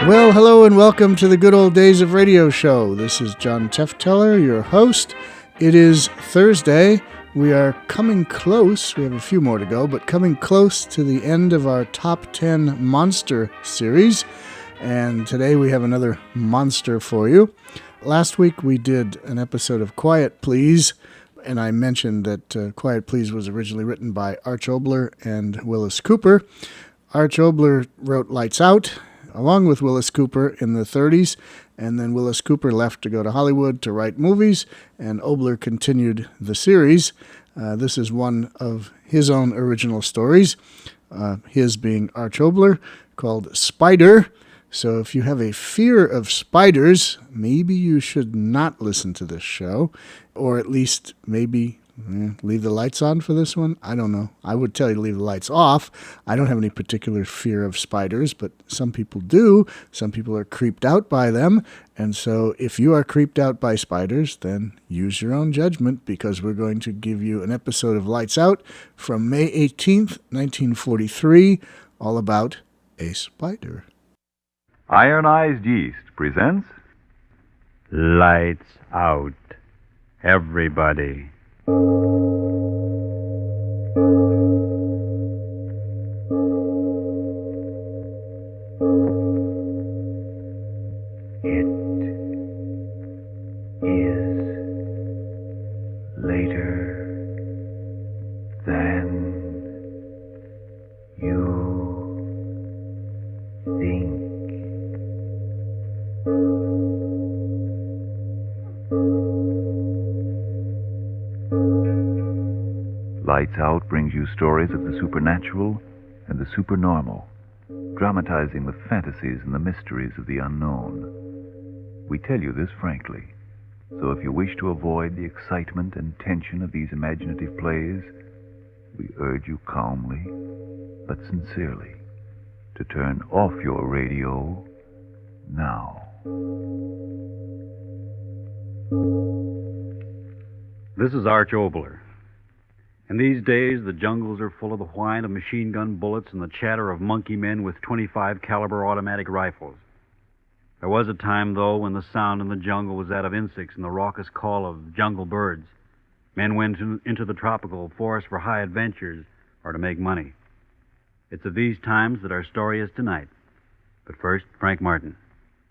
Well, hello and welcome to the Good Old Days of Radio Show. This is John Tefteller, your host. It is Thursday. We are coming close, we have a few more to go, but coming close to the end of our Top 10 Monster series. And today we have another monster for you. Last week we did an episode of Quiet Please, and I mentioned that Quiet Please was originally written by Arch Oboler and Willis Cooper. Arch Oboler wrote Lights Out, along with Willis Cooper in the 30s, and then Willis Cooper left to go to Hollywood to write movies, and Oboler continued the series. This is one of his own original stories, his being Arch Oboler, called Spider. So if you have a fear of spiders, maybe you should not listen to this show, or at least maybe leave the lights on for this one. I don't know. I would tell you to leave the lights off. I don't have any particular fear of spiders, but some people do. Some people are creeped out by them. And so if you are creeped out by spiders, then use your own judgment, because we're going to give you an episode of Lights Out from May 18th, 1943, all about a spider. Ironized Yeast presents Lights Out, everybody. It is later than you think. Lights Out brings you stories of the supernatural and the supernormal, dramatizing the fantasies and the mysteries of the unknown. We tell you this frankly, so if you wish to avoid the excitement and tension of these imaginative plays, we urge you calmly, but sincerely, to turn off your radio now. This is Arch Oboler. In these days, the jungles are full of the whine of machine gun bullets and the chatter of monkey men with 25 caliber automatic rifles. There was a time, though, when the sound in the jungle was that of insects and the raucous call of jungle birds. Men went into the tropical forest for high adventures or to make money. It's of these times that our story is tonight. But first, Frank Martin.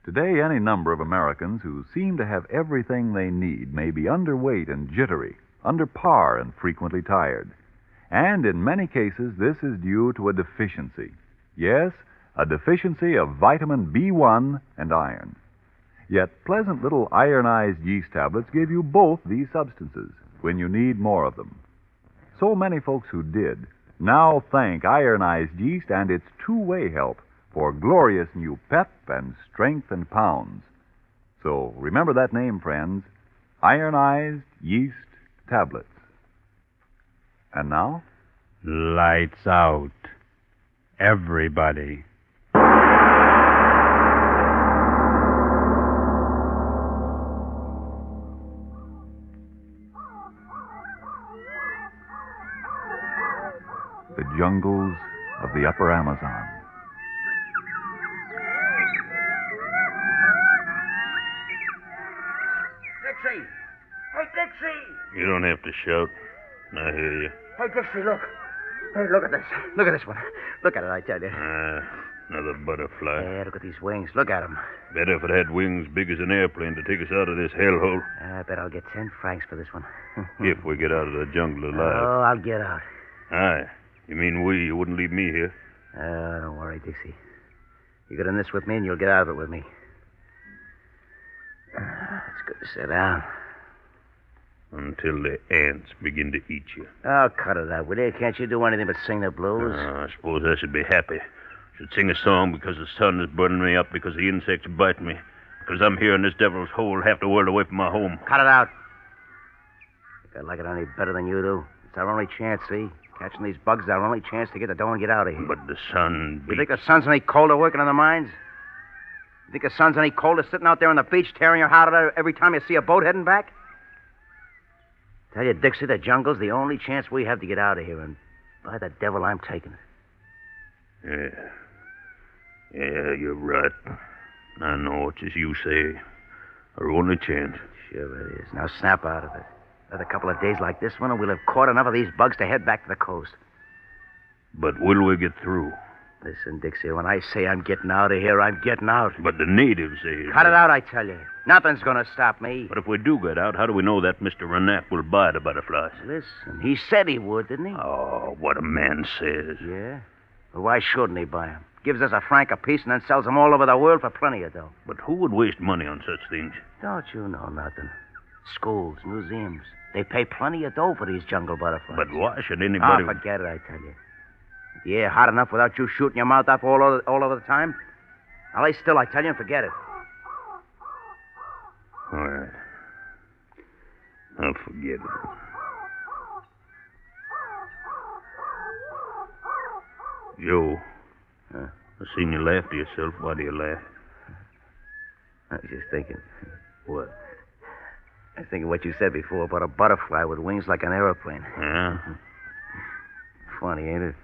Today, any number of Americans who seem to have everything they need may be underweight and jittery, under par and frequently tired. And in many cases, this is due to a deficiency. Yes, a deficiency of vitamin B1 and iron. Yet pleasant little ironized yeast tablets give you both these substances when you need more of them. So many folks who did now thank ironized yeast and its two-way help for glorious new pep and strength and pounds. So remember that name, friends, ironized yeast tablets. And now? Lights Out, everybody. The jungles of the upper Amazon. Dixie! Hey, Dixie! You don't have to shout. I hear you. Hey, Dixie, look. Hey, look at this. Look at this one. Look at it, I tell you. Another butterfly. Yeah, look at these wings. Look at them. Better if it had wings big as an airplane to take us out of this hellhole. I bet I'll get 10 francs for this one. If we get out of the jungle alive. Oh, I'll get out. Aye. You mean we? You wouldn't leave me here? Don't worry, Dixie. You get in this with me and you'll get out of it with me. It's good to sit down. Until the ants begin to eat you. Oh, cut it out, will you? Can't you do anything but sing the blues? I suppose I should be happy. Should sing a song because the sun is burning me up, because the insects bite me, because I'm here in this devil's hole half the world away from my home. Cut it out. Think I like it any better than you do. It's our only chance, see? Catching these bugs is our only chance to get the dough and get out of here. But the sun... You think the sun's any colder working in the mines? You think the sun's any colder sitting out there on the beach tearing your heart out every time you see a boat heading back? Tell you, Dixie, the jungle's the only chance we have to get out of here, and by the devil, I'm taking it. Yeah, you're right. I know it's as you say. Our only chance. Sure it is. Now snap out of it. Another couple of days like this one, and we'll have caught enough of these bugs to head back to the coast. But will we get through? Listen, Dixie, when I say I'm getting out of here, I'm getting out. But the natives say... Cut it out, I tell you. Nothing's going to stop me. But if we do get out, how do we know that Mr. Renap will buy the butterflies? Listen, he said he would, didn't he? Oh, what a man says. Yeah? Well, why shouldn't he buy them? Gives us a franc apiece and then sells them all over the world for plenty of dough. But who would waste money on such things? Don't you know nothing? Schools, museums. They pay plenty of dough for these jungle butterflies. But why should anybody... Oh, forget it, I tell you. The air hot enough without you shooting your mouth off all over the time? Now lay still, I tell you, and forget it. All right. I'll forget it. Joe, I seen you laugh to yourself. Why do you laugh? I was just thinking. What? I was thinking what you said before about a butterfly with wings like an aeroplane. Yeah? Funny, ain't it?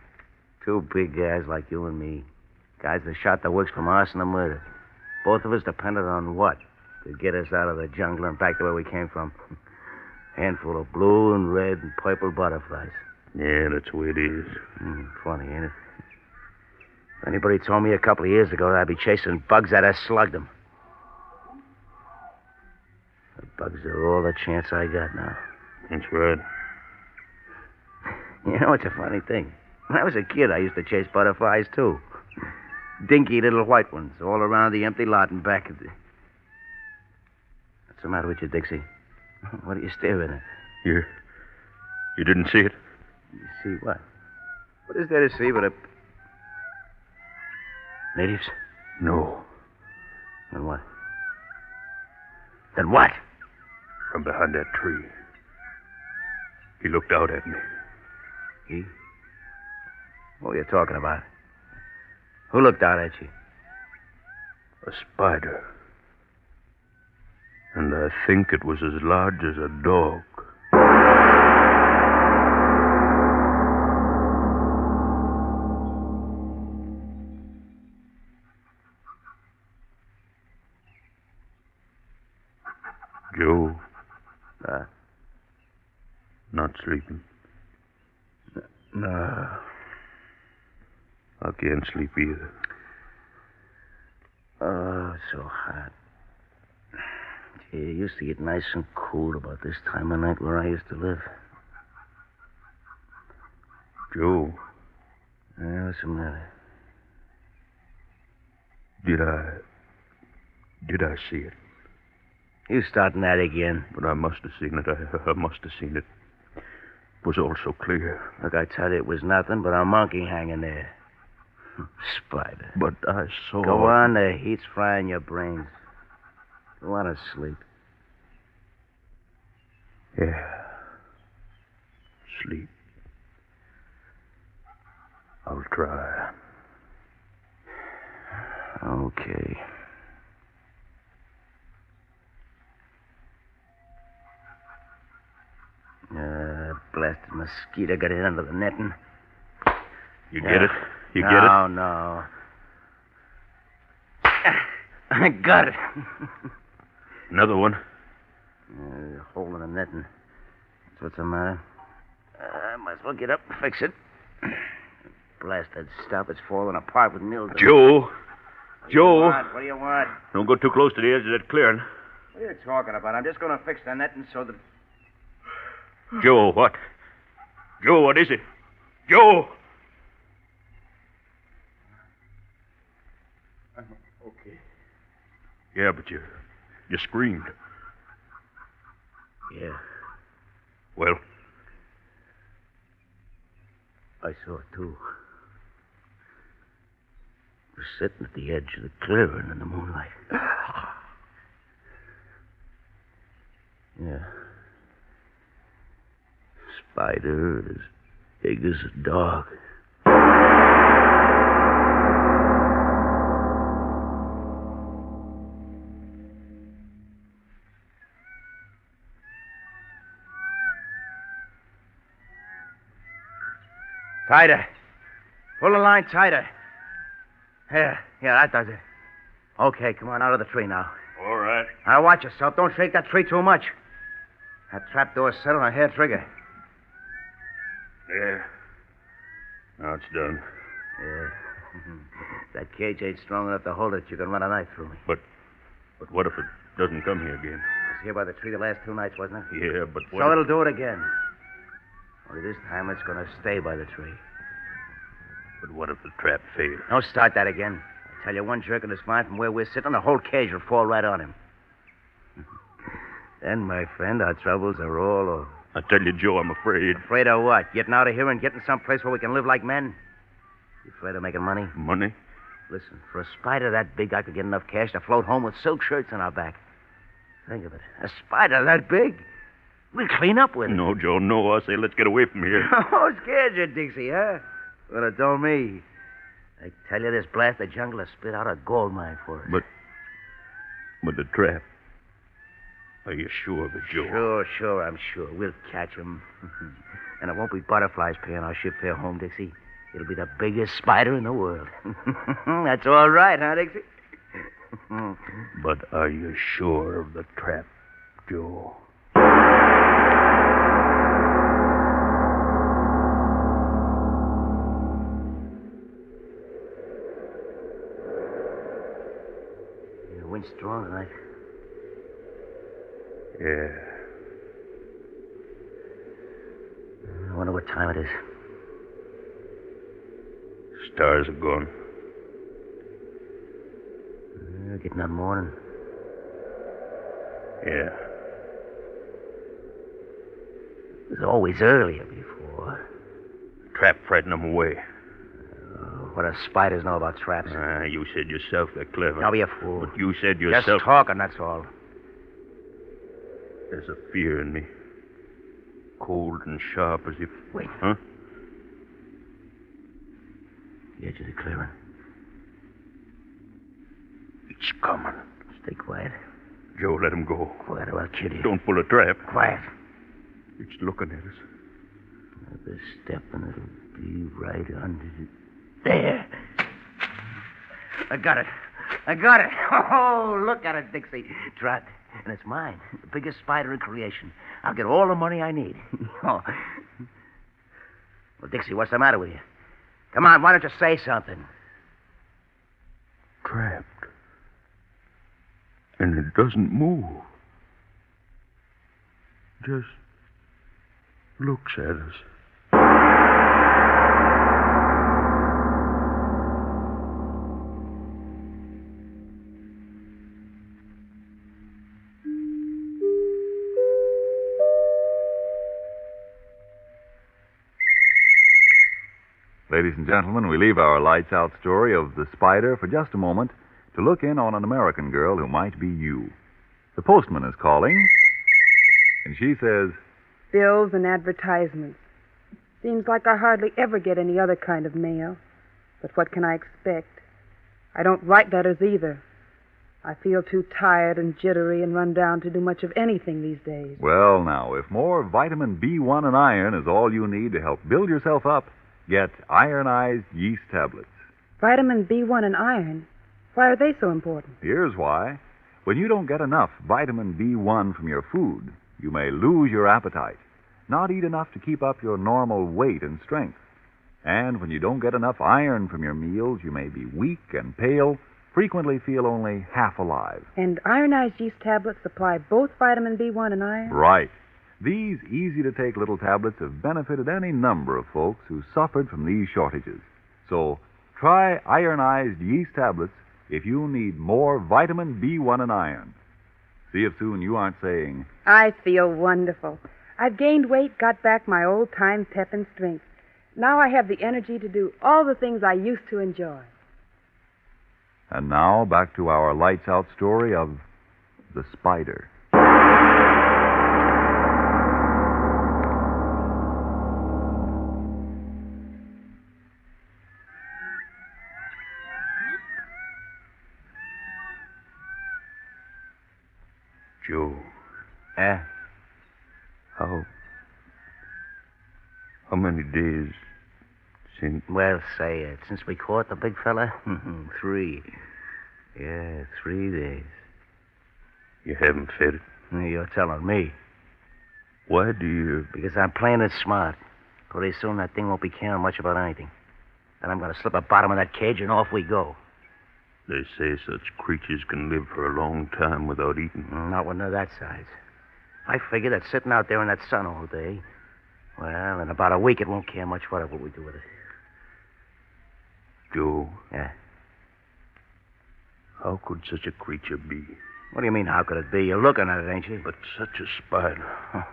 Two big guys like you and me. Guys that shot the works from arson and murder. Both of us depended on what? To get us out of the jungle and back to where we came from. Handful of blue and red and purple butterflies. Yeah, that's the way it is. Funny, ain't it? If anybody told me a couple of years ago that I'd be chasing bugs, I'd have slugged them. The bugs are all the chance I got now. That's right. You know, it's a funny thing. When I was a kid, I used to chase butterflies, too. Dinky little white ones, all around the empty lot and back of the... What's the matter with you, Dixie? What are you staring at? You didn't see it? You see what? What is there to see but a... Natives? No. Then what? Then what? From behind that tree. He looked out at me. He? What are you talking about? Who looked out at you? A spider. And I think it was as large as a dog. Joe. Not sleeping. No. I can't sleep either. Oh, it's so hot. Gee, it used to get nice and cool about this time of night where I used to live. Joe. Yeah, what's the matter? Did I see it? You starting that again? But I must have seen it. I must have seen it. It was all so clear. Look, I tell you, it was nothing but a monkey hanging there. Spider. But I saw... Go on, the heat's frying your brains. Go on to sleep. Yeah. Sleep. I'll try. Okay. Blasted mosquito got in under the netting. You get it? You get it? No. I got it. Another one? A hole in the netting. That's what's the matter. I might as well get up and fix it. Blasted stuff. It's falling apart with mildew. Joe! Joe! What do you want? Don't go too close to the edge of that clearing. What are you talking about? I'm just going to fix the netting so that... Joe, what? Joe, what is it? Joe! Okay. Yeah, but you screamed. Yeah. Well? I saw it, too. It was sitting at the edge of the clearing in the moonlight. Yeah. Spider as big as a dog. Tighter. Pull the line tighter. Yeah, that does it. Okay, come on, out of the tree now. All right. Now, watch yourself. Don't shake that tree too much. That trapdoor's set on a hair trigger. There. Now it's done. Yeah. That cage ain't strong enough to hold it. You can run a knife through me. But what if it doesn't come here again? It was here by the tree the last 2 nights, wasn't it? Yeah, but what So if... it'll do it again. Only this time it's going to stay by the tree. But what if the trap fails? Don't start that again. I tell you, one jerk in his mind from where we're sitting, the whole cage will fall right on him. Then, my friend, our troubles are all over. I tell you, Joe, I'm afraid. Afraid of what? Getting out of here and getting someplace where we can live like men? You afraid of making money? Money? Listen, for a spider that big, I could get enough cash to float home with silk shirts on our back. Think of it. A spider that big. We'll clean up with it. No, Joe, no. I say let's get away from here. Oh, scared you, Dixie, huh? Well, it don't me. I tell you, this blast of jungle has spit out a gold mine for us. But the trap. Are you sure of it, Joe? Sure, I'm sure. We'll catch him. And it won't be butterflies paying our ship fare home, Dixie. It'll be the biggest spider in the world. That's all right, huh, Dixie? But are you sure of the trap, Joe? The wind's strong tonight. Yeah. I wonder what time it is. Stars are gone. Getting up morning. Yeah. It was always earlier before. Trap frightened them away. What do spiders know about traps? You said yourself they're clever. Don't be a fool. But you said yourself... Just talking, that's all. There's a fear in me. Cold and sharp as if... Wait. Huh? The edge of the clearing. It's coming. Stay quiet. Joe, let him go. Quiet or I'll kill you. Don't pull a trap. Quiet. It's looking at us. Another step and it'll be right under it. There. I got it. Oh, look at it, Dixie. Trapped. And it's mine. The biggest spider in creation. I'll get all the money I need. Oh. Well, Dixie, what's the matter with you? Come on, why don't you say something? Trapped. And it doesn't move. Just looks at us. Ladies and gentlemen, we leave our lights out story of the spider for just a moment to look in on an American girl who might be you. The postman is calling, and she says, Bills and advertisements. Seems like I hardly ever get any other kind of mail. But what can I expect? I don't write letters either. I feel too tired and jittery and run down to do much of anything these days. well, now, if more vitamin B1 and iron is all you need to help build yourself up, get ironized yeast tablets. Vitamin B1 and iron? Why are they so important? Here's why. When you don't get enough vitamin B1 from your food, you may lose your appetite, not eat enough to keep up your normal weight and strength. And when you don't get enough iron from your meals, you may be weak and pale, frequently feel only half alive. And ironized yeast tablets supply both vitamin B1 and iron? Right. These easy-to-take little tablets have benefited any number of folks who suffered from these shortages. So try ironized yeast tablets if you need more vitamin B1 and iron. See if soon you aren't saying, I feel wonderful. I've gained weight, got back my old-time pep and strength. Now I have the energy to do all the things I used to enjoy. And now back to our lights out story of the spider. Joe, Eh? how many days since... Well, say it. Since we caught the big fella? 3. Yeah, 3 days. You haven't fed it? You're telling me. Why do you... Because I'm playing it smart. Pretty soon that thing won't be caring much about anything. Then I'm going to slip the bottom of that cage and off we go. They say such creatures can live for a long time without eating. Not when they're that size. I figure that sitting out there in that sun all day, well, in about a week it won't care much whatever we do with it. Joe, Yeah. how could such a creature be? What do you mean, how could it be? You're looking at it, ain't you? But such a spider.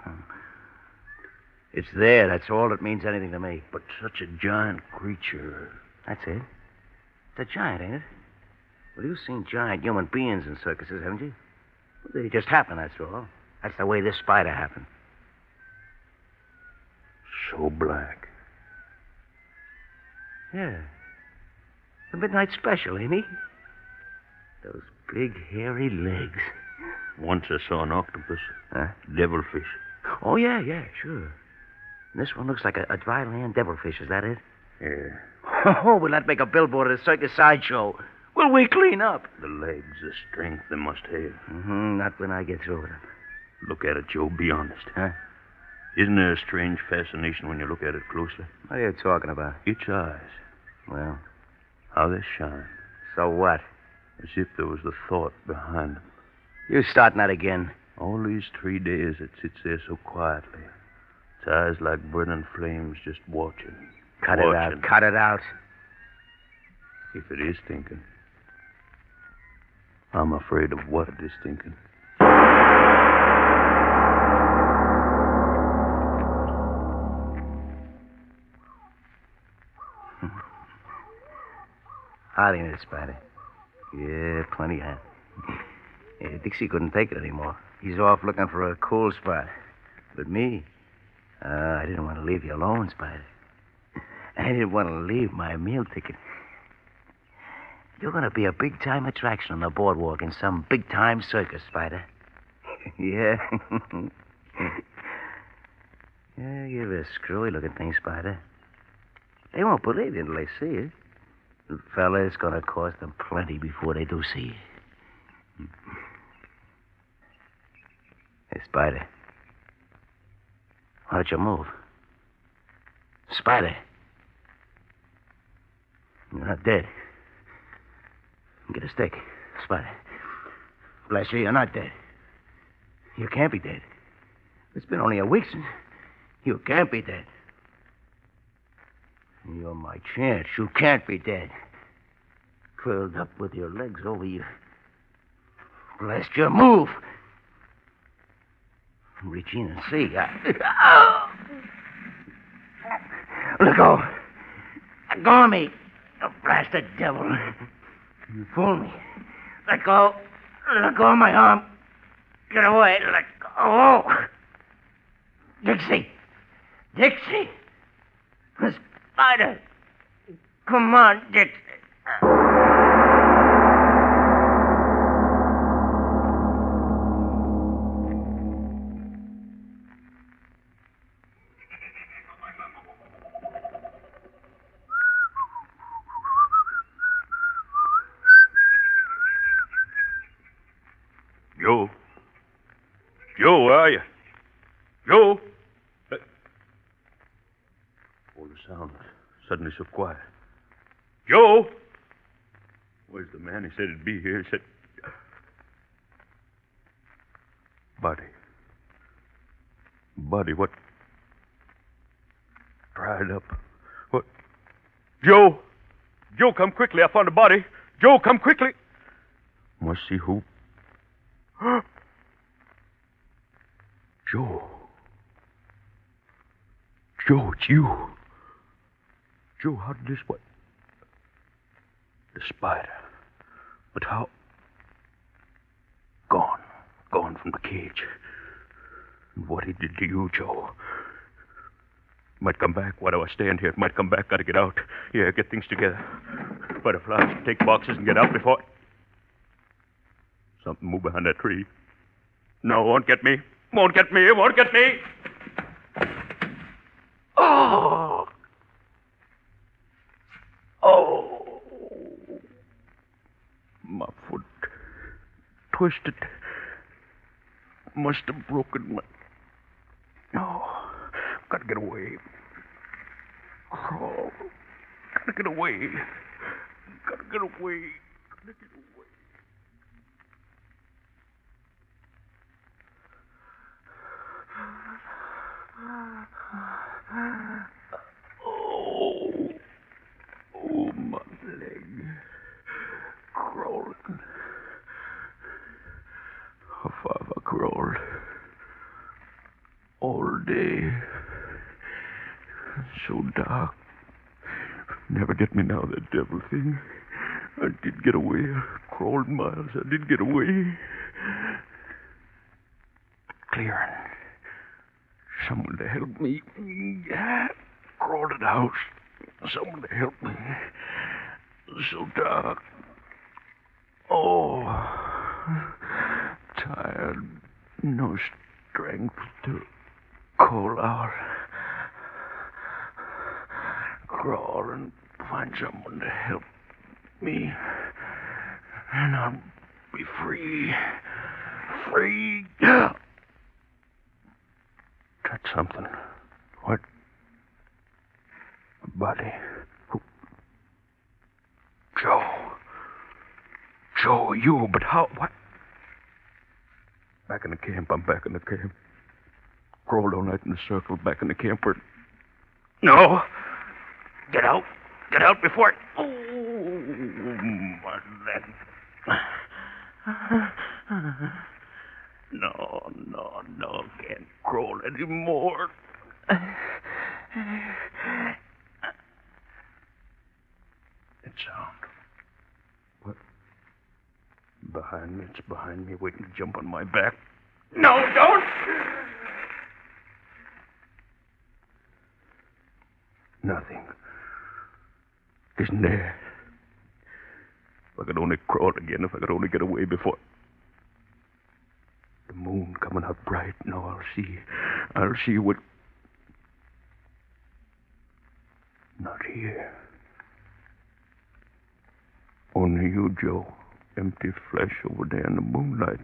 It's there. That's all that means anything to me. But such a giant creature. That's it. It's a giant, ain't it? Well, you've seen giant human beings in circuses, haven't you? Well, they just happen, that's all. That's the way this spider happened. So black. Yeah. The midnight special, ain't he? Those big, hairy legs. Once I saw an octopus. Huh? Devilfish. Oh, yeah, sure. And this one looks like a dry land devilfish, is that it? Yeah. Oh, will that make a billboard at a circus sideshow? Will we clean up? The legs, the strength they must have. Mm-hmm, not when I get through with them. Look at it, Joe. Be honest. Huh? Isn't there a strange fascination when you look at it closely? What are you talking about? Its eyes. Well, How they shine. so what? As if there was the thought behind them. You starting that again? All these 3 days it sits there so quietly. Its eyes like burning flames just watching. Cut it out. Cut it out. If it is thinking. I'm afraid of what it is thinking. Hot in it, Spider. Yeah, plenty hot. Yeah, Dixie couldn't take it anymore. He's off looking for a cool spot. But me, I didn't want to leave you alone, Spider. I didn't want to leave my meal ticket. You're going to be a big-time attraction on the boardwalk in some big-time circus, Spider. Yeah. Yeah, you're a screwy-looking thing, Spider. They won't believe you until they see it. The fella, it's going to cost them plenty before they do see you. Hey, Spider. Why don't you move? Spider. You're not dead. Get a stick. Spider. Bless you, you're not dead. You can't be dead. It's been only a week since... You can't be dead. You're my chance. You can't be dead. Curled up with your legs over you. Bless you, move. Reach in and see. Let go. Let go of me. You blasted devil. You fooled me. Let go. Let go of my arm. Get away. Let go. Dixie. Dixie. The spider. Come on, Dixie. Joe? Joe, where are you? Joe? Oh, the sound suddenly so quiet. Joe? Where's the man? He said he'd be here. He said... Buddy, what... Dried up. What... Joe! Joe, come quickly. I found a body. Joe, come quickly. Must see who... Joe. Joe, it's you. Joe, how did this... What? The spider. But how... Gone. Gone from the cage. And what he did to you, Joe. Might come back. Why do I stand here? It might come back. Gotta get out. Yeah, get things together. Butterflies, take boxes and get out before... Something move behind that tree. No, won't get me. Won't get me. Won't get me. Oh. Oh. My foot. twisted. Must have broken my... No. Gotta get away. Crawl. Gotta get away. Gotta get away. Gotta get away. Oh, my leg. Crawling. How far have I crawled? All day. So dark. Never get me now, that devil thing. I did get away. I crawled miles. I did get away. Clearing. Someone to help me. Crawled to the house. Someone to help me. So dark. Oh. Tired. No strength to call out. Crawl and find someone to help me. And I'll be free. Free. Touch something. What? A body. Who? Joe. Joe, you, but how? What? Back in the camp. I'm back in the camp. Crawled all night in a circle back in the camp where... No! Get out! Get out before it... Oh, my leg. No. Can't crawl anymore. That sound. What? Behind me. It's behind me, waiting to jump on my back. No, don't! Nothing. Isn't there? If I could only crawl again, if I could only get away before... The moon coming out bright. Now I'll see what... Not here. Only you, Joe. Empty flesh over there in the moonlight.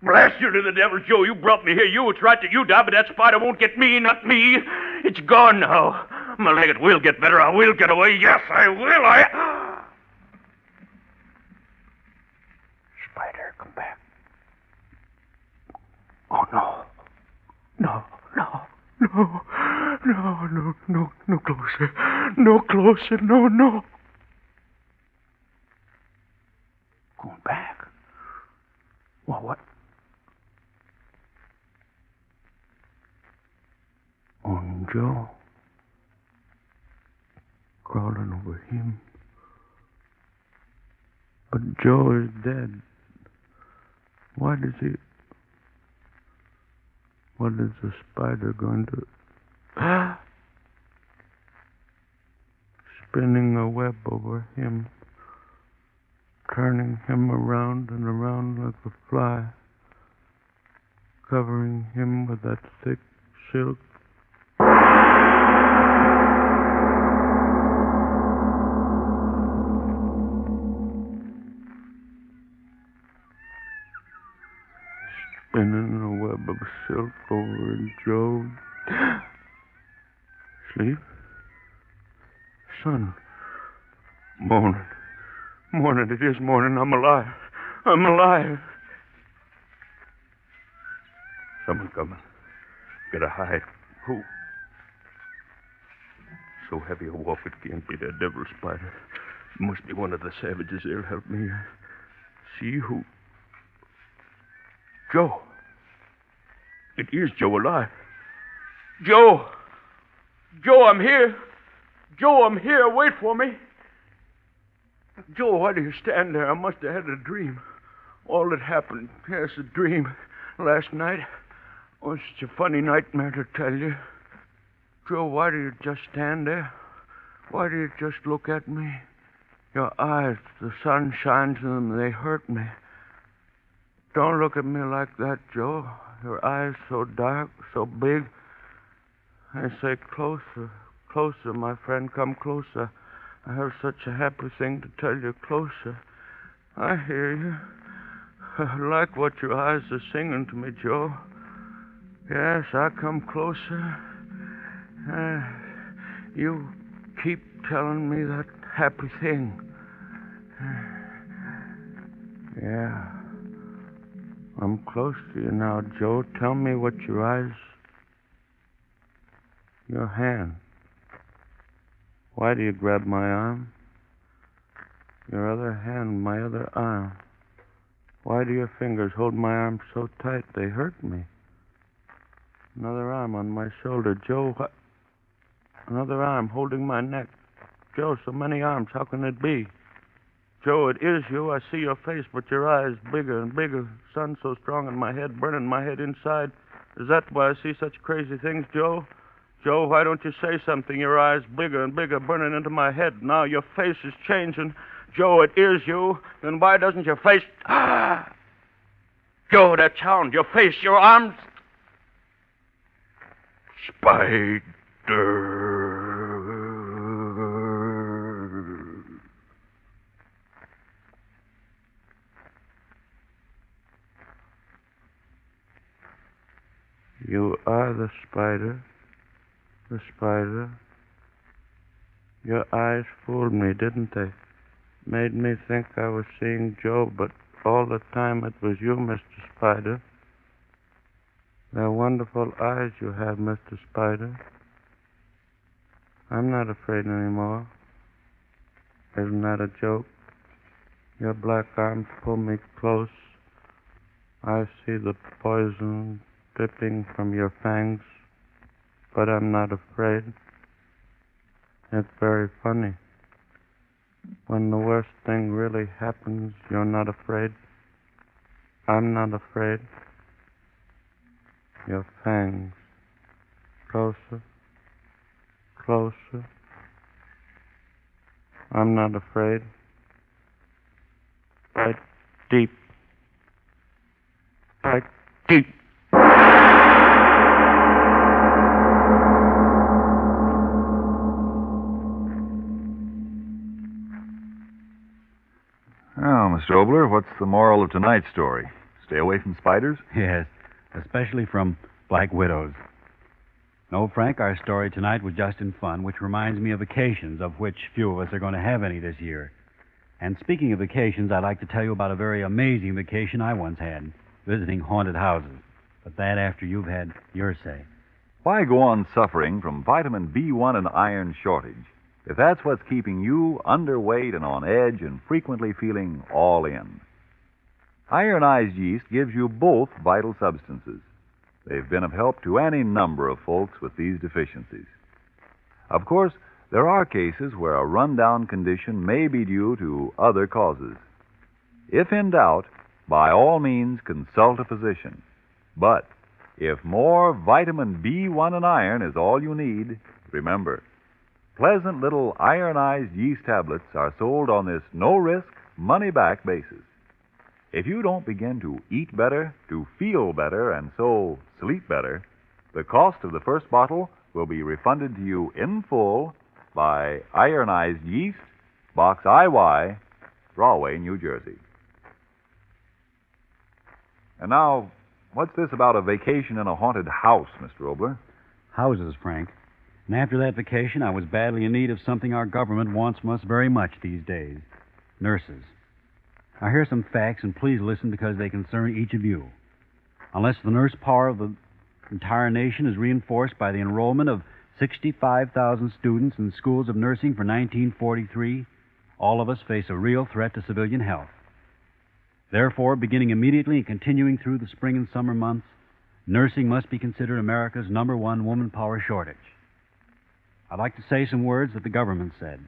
Blast you to the devil, Joe. You brought me here. It's right that you die, but that spider won't get me, not me. It's gone now. My leg, it will get better. I will get away. Yes, I will. Spider, come back. Oh, no. No closer. No closer. No. Going back? Well, what? On Joe. Crawling over him. But Joe is dead. What is the spider going to... Spinning a web over him. Turning him around and around like a fly. Covering him with that thick silk. Spinning a web of silk over Joe. Sleep? Sun. Morning, it is morning. I'm alive. Someone coming. Gotta hide. Who? So heavy a walk it can't be that devil spider. It must be one of the savages. They'll help me. See who? Joe. It is Joe alive. Joe, I'm here. Joe, I'm here. Wait for me. Joe, why do you stand there? I must have had a dream. All that happened, yes, a dream. Last night. Oh, it's such a funny nightmare to tell you. Joe, why do you just stand there? Why do you just look at me? Your eyes, the sun shines in them, they hurt me. Don't look at me like that, Joe. Your eyes so dark, so big. I say closer, my friend, come closer. I have such a happy thing to tell you. Closer. I hear you. I like what your eyes are singing to me, Joe. Yes, I come closer. You keep telling me that happy thing. Yeah. I'm close to you now, Joe. Tell me what your eyes... Your hand. Why do you grab my arm? Your other hand, my other arm. Why do your fingers hold my arm so tight they hurt me? Another arm on my shoulder. Joe, another arm holding my neck. Joe, so many arms. How can it be? Joe, it is you. I see your face, but your eyes bigger and bigger. Sun so strong in my head, burning my head inside. Is that why I see such crazy things, Joe? Joe, why don't you say something? Your eyes bigger and bigger, burning into my head. Now your face is changing. Joe, it is you. Then why doesn't your face... Ah! Joe, that sound, your face, your arms... Spider. You are the spider. The spider. Your eyes fooled me, didn't they? Made me think I was seeing Joe, but all the time it was you, Mr. Spider. They're wonderful eyes you have, Mr. Spider. I'm not afraid anymore. Isn't that a joke? Your black arms pull me close. I see the poison dripping from your fangs, but I'm not afraid. It's very funny. When the worst thing really happens, you're not afraid. I'm not afraid. Your fangs. Closer. Closer. I'm not afraid. Bite deep. Bite deep. Now, Mr. Oboler, what's the moral of tonight's story? Stay away from spiders? Yes, especially from black widows. No, Frank, our story tonight was just in fun, which reminds me of vacations, of which few of us are going to have any this year. And speaking of vacations, I'd like to tell you about a very amazing vacation I once had, visiting haunted houses. But that after you've had your say. Why go on suffering from vitamin B1 and iron shortage if that's what's keeping you underweight and on edge and frequently feeling all in? Ironized yeast gives you both vital substances. They've been of help to any number of folks with these deficiencies. Of course, there are cases where a rundown condition may be due to other causes. If in doubt, by all means consult a physician. But if more vitamin B1 and iron is all you need, remember, pleasant little ironized yeast tablets are sold on this no-risk, money-back basis. If you don't begin to eat better, to feel better, and so sleep better, the cost of the first bottle will be refunded to you in full by Ironized Yeast, Box IY, Rahway, New Jersey. And now, what's this about a vacation in a haunted house, Mr. Oboler? Houses, Frank. And after that vacation, I was badly in need of something our government wants from us very much these days. Nurses. Now, here's some facts, and please listen because they concern each of you. Unless the nurse power of the entire nation is reinforced by the enrollment of 65,000 students in schools of nursing for 1943, all of us face a real threat to civilian health. Therefore, beginning immediately and continuing through the spring and summer months, nursing must be considered America's #1 woman power shortage. I'd like to say some words that the government said.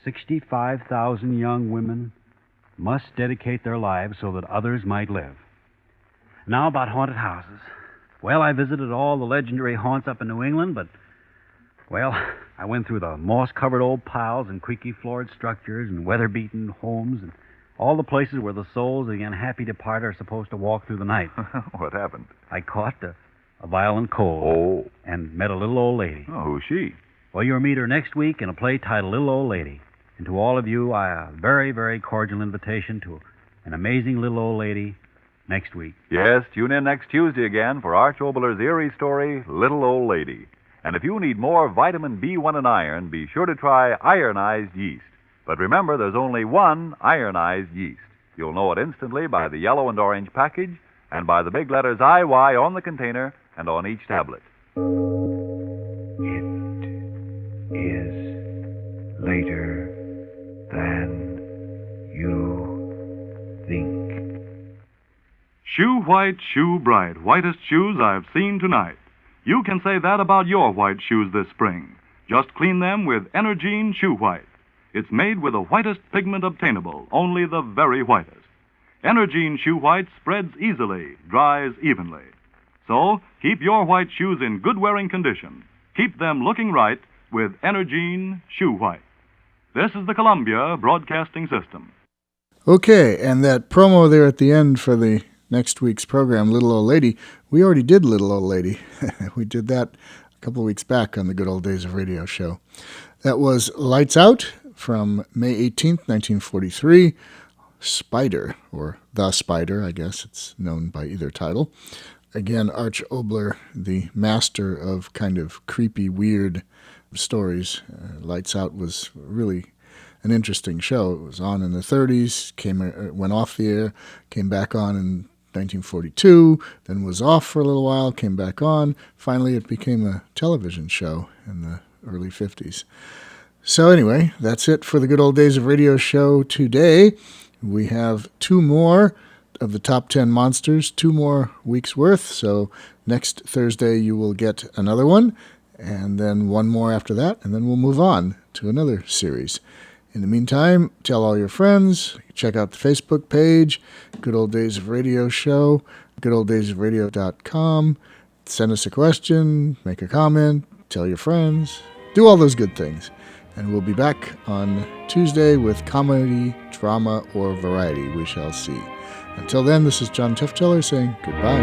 65,000 young women must dedicate their lives so that others might live. Now about haunted houses. Well, I visited all the legendary haunts up in New England, but, well, I went through the moss-covered old piles and creaky-floored structures and weather-beaten homes and all the places where the souls of the unhappy departed are supposed to walk through the night. What happened? I caught a violent cold. Oh. And met a little old lady. Oh, who's she? Well, you'll meet her next week in a play titled Little Old Lady. And to all of you, a very, very cordial invitation to an amazing little old lady next week. Yes, tune in next Tuesday again for Arch Oboler's eerie story, Little Old Lady. And if you need more vitamin B1 and iron, be sure to try ironized yeast. But remember, there's only one ironized yeast. You'll know it instantly by the yellow and orange package and by the big letters IY on the container and on each tablet. It is later than you think. Shoe white, shoe bright, whitest shoes I've seen tonight. You can say that about your white shoes this spring. Just clean them with Energine Shoe White. It's made with the whitest pigment obtainable, only the very whitest. Energine Shoe White spreads easily, dries evenly. So, keep your white shoes in good wearing condition. Keep them looking right with Energine Shoe White. This is the Columbia Broadcasting System. Okay, and that promo there at the end for the next week's program, Little Old Lady, we already did Little Old Lady. We did that a couple of weeks back on the Good Old Days of Radio show. That was Lights Out from May 18th, 1943. Spider, or The Spider, I guess it's known by either title. Again, Arch Oboler, the master of kind of creepy, weird stories. Lights Out was really an interesting show. It was on in the 30s, went off the air, came back on in 1942, then was off for a little while, came back on. Finally, it became a television show in the early 50s. So anyway, that's it for the Good Old Days of Radio show today. We have 2 more of the top 10 monsters, 2 more weeks worth. So next Thursday you will get another one, and then 1 more after that, and then we'll move on to another series. In the meantime, tell all your friends, check out the Facebook page, Good Old Days of Radio show, goodoldaysofradio.com. Send us a question, make a comment, tell your friends, do all those good things. And we'll be back on Tuesday with comedy, drama, or variety. We shall see. Until then, this is John Tefteller saying goodbye.